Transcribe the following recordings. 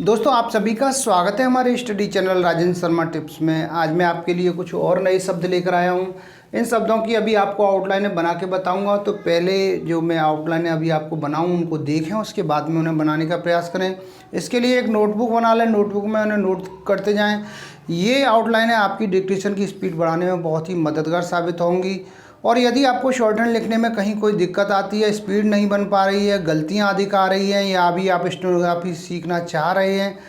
दोस्तों आप सभी का स्वागत है हमारे study channel Rajendra Sharma tips में। आज मैं आपके लिए कुछ और नए शब्द लेकर आया हूँ। इन शब्दों की अभी आपको आउटलाइनें बना के बताऊँगा। तो पहले जो मैं आउटलाइनें अभी आपको बनाऊँ उनको देखें, उसके बाद में उन्हें बनाने का प्रयास करें। इसके लिए एक नोटबुक बना लें, नोटबुक में उन्हें नोट करते जाएँ। ये आउटलाइनें आपकी डिक्टेशन की स्पीड बढ़ाने में बहुत ही मददगार साबित होंगी। और यदि आपको शॉर्ट हैंड लिखने में कहीं कोई दिक्कत आती है, स्पीड नहीं बन पा रही है, गलतियां अधिक आ रही हैं, या अभी आप स्टेनोग्राफी सीखना चाह रहे हैं,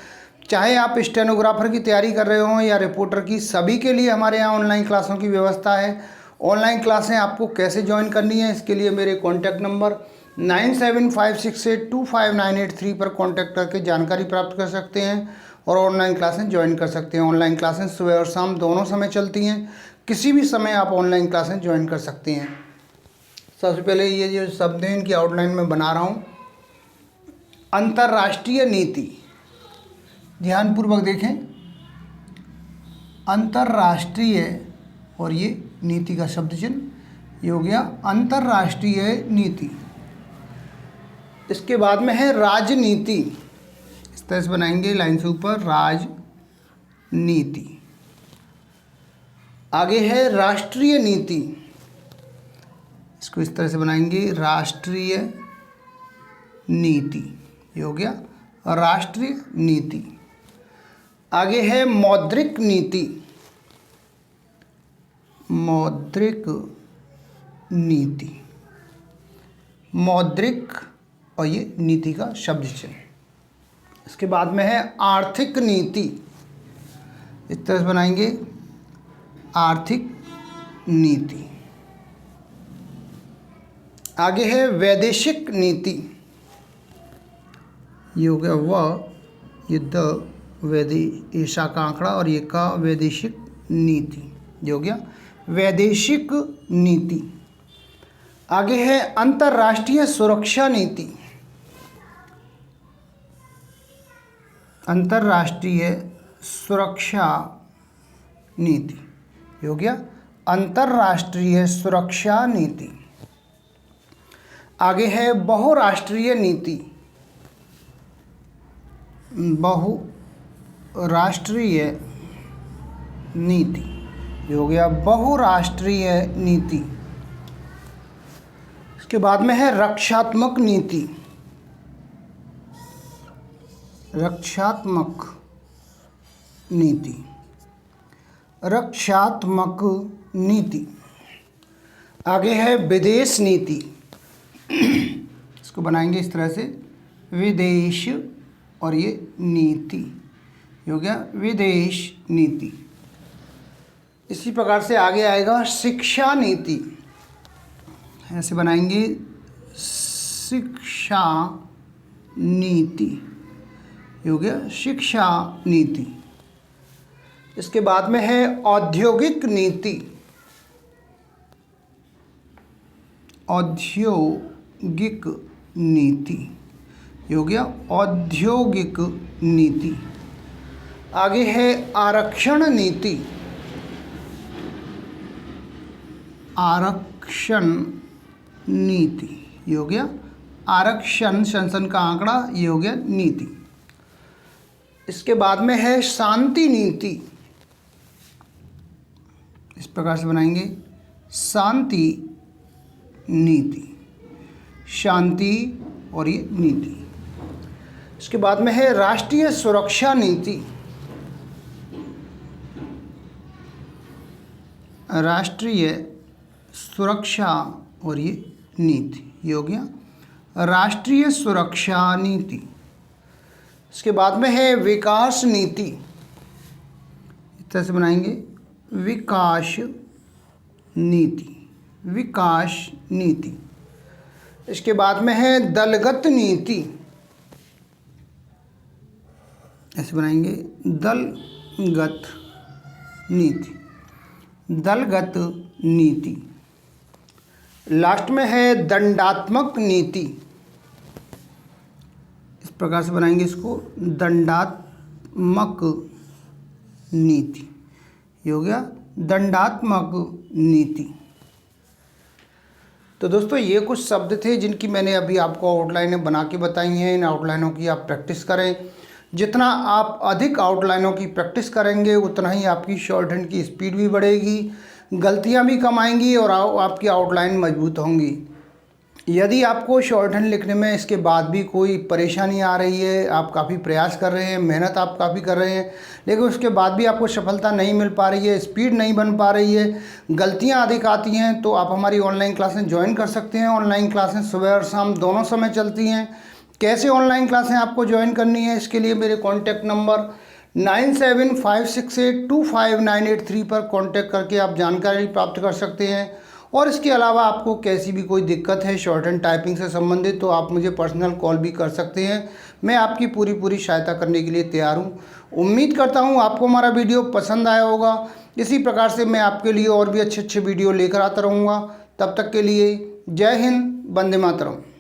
चाहे आप स्टेनोग्राफर की तैयारी कर रहे हों या रिपोर्टर की, सभी के लिए हमारे यहाँ ऑनलाइन क्लासों की व्यवस्था है। ऑनलाइन क्लासें आपको कैसे ज्वाइन करनी है, इसके लिए मेरे कॉन्टैक्ट नंबर 9756825983 पर कॉन्टैक्ट करके जानकारी प्राप्त कर सकते हैं और ऑनलाइन क्लासें ज्वाइन कर सकते हैं। ऑनलाइन क्लासें सुबह और शाम दोनों समय चलती हैं, किसी भी समय आप ऑनलाइन क्लासें ज्वाइन कर सकते हैं। सबसे पहले ये जो शब्द हैं इनकी आउटलाइन में बना रहा हूँ। अंतर्राष्ट्रीय नीति, ध्यानपूर्वक देखें। अंतर्राष्ट्रीय और ये नीति का शब्द चिन्ह ये हो गया अंतर्राष्ट्रीय नीति। इसके बाद में है राजनीति, इस तरह से बनाएंगे लाइन से ऊपर, राजनीति। आगे है राष्ट्रीय नीति, इसको इस तरह से बनाएंगे राष्ट्रीय नीति, ये हो गया राष्ट्रीय नीति। आगे है मौद्रिक नीति, मौद्रिक नीति, मौद्रिक और ये नीति का शब्द चिन्ह। इसके बाद में है आर्थिक नीति, इस तरह से बनाएंगे आर्थिक नीति। आगे है वैदेशिक नीति, ये हो गया व, ये द, ईशा का आंकड़ा और ये का, वैदेशिक नीति, ये हो गया वैदेशिक नीति। आगे है अंतर्राष्ट्रीय सुरक्षा नीति, अंतर्राष्ट्रीय सुरक्षा नीति, ये हो गया अंतर्राष्ट्रीय सुरक्षा नीति। आगे है बहुराष्ट्रीय नीति, बहुराष्ट्रीय नीति, ये हो गया बहुराष्ट्रीय नीति। इसके बाद में है रक्षात्मक नीति, रक्षात्मक नीति, रक्षात्मक नीति। आगे है विदेश नीति, इसको बनाएंगे इस तरह से विदेश और ये नीति, ये हो गया विदेश नीति। इसी प्रकार से आगे आएगा शिक्षा नीति, ऐसे बनाएंगे शिक्षा नीति, ये हो गया शिक्षा नीति। इसके बाद में है औद्योगिक नीति, औद्योगिक नीति, ये हो गया औद्योगिक नीति। आगे है आरक्षण नीति, आरक्षण नीति, ये हो गया आरक्षण, शनसन का आंकड़ा, ये हो गया नीति। इसके बाद में है शांति नीति, इस प्रकार से बनाएंगे शांति नीति, शांति और ये नीति। इसके बाद में है राष्ट्रीय सुरक्षा नीति, राष्ट्रीय सुरक्षा और ये नीति, ये हो गया राष्ट्रीय सुरक्षा नीति। इसके बाद में है विकास नीति, इस तरह से बनाएंगे विकास नीति, विकास नीति। इसके बाद में है दलगत नीति, ऐसे बनाएंगे दलगत नीति, दलगत नीति। लास्ट में है दंडात्मक नीति, इस प्रकार से बनाएंगे इसको दंडात्मक नीति, ये हो गया दंडात्मक नीति। तो दोस्तों ये कुछ शब्द थे जिनकी मैंने अभी आपको आउटलाइनें बना के बताई हैं। इन आउटलाइनों की आप प्रैक्टिस करें। जितना आप अधिक आउटलाइनों की प्रैक्टिस करेंगे उतना ही आपकी शॉर्ट हैंड की स्पीड भी बढ़ेगी, गलतियां भी कम आएंगी और आपकी आउटलाइन मजबूत होंगी। यदि आपको शॉर्ट हैंड लिखने में इसके बाद भी कोई परेशानी आ रही है, आप काफ़ी प्रयास कर रहे हैं, मेहनत आप काफ़ी कर रहे हैं, लेकिन उसके बाद भी आपको सफलता नहीं मिल पा रही है, स्पीड नहीं बन पा रही है, गलतियां अधिक आती हैं, तो आप हमारी ऑनलाइन क्लासें ज्वाइन कर सकते हैं। ऑनलाइन क्लासें सुबह और शाम दोनों समय चलती हैं। कैसे ऑनलाइन क्लासें आपको ज्वाइन करनी है, इसके लिए मेरे कॉन्टैक्ट नंबर 9756825983 पर कॉन्टैक्ट करके आप जानकारी प्राप्त कर सकते हैं। और इसके अलावा आपको कैसी भी कोई दिक्कत है शॉर्ट हैंड टाइपिंग से संबंधित तो आप मुझे पर्सनल कॉल भी कर सकते हैं। मैं आपकी पूरी सहायता करने के लिए तैयार हूँ। उम्मीद करता हूँ आपको हमारा वीडियो पसंद आया होगा। इसी प्रकार से मैं आपके लिए और भी अच्छे वीडियो लेकर आता रहूँगा। तब तक के लिए जय हिंद, वंदे मातरम।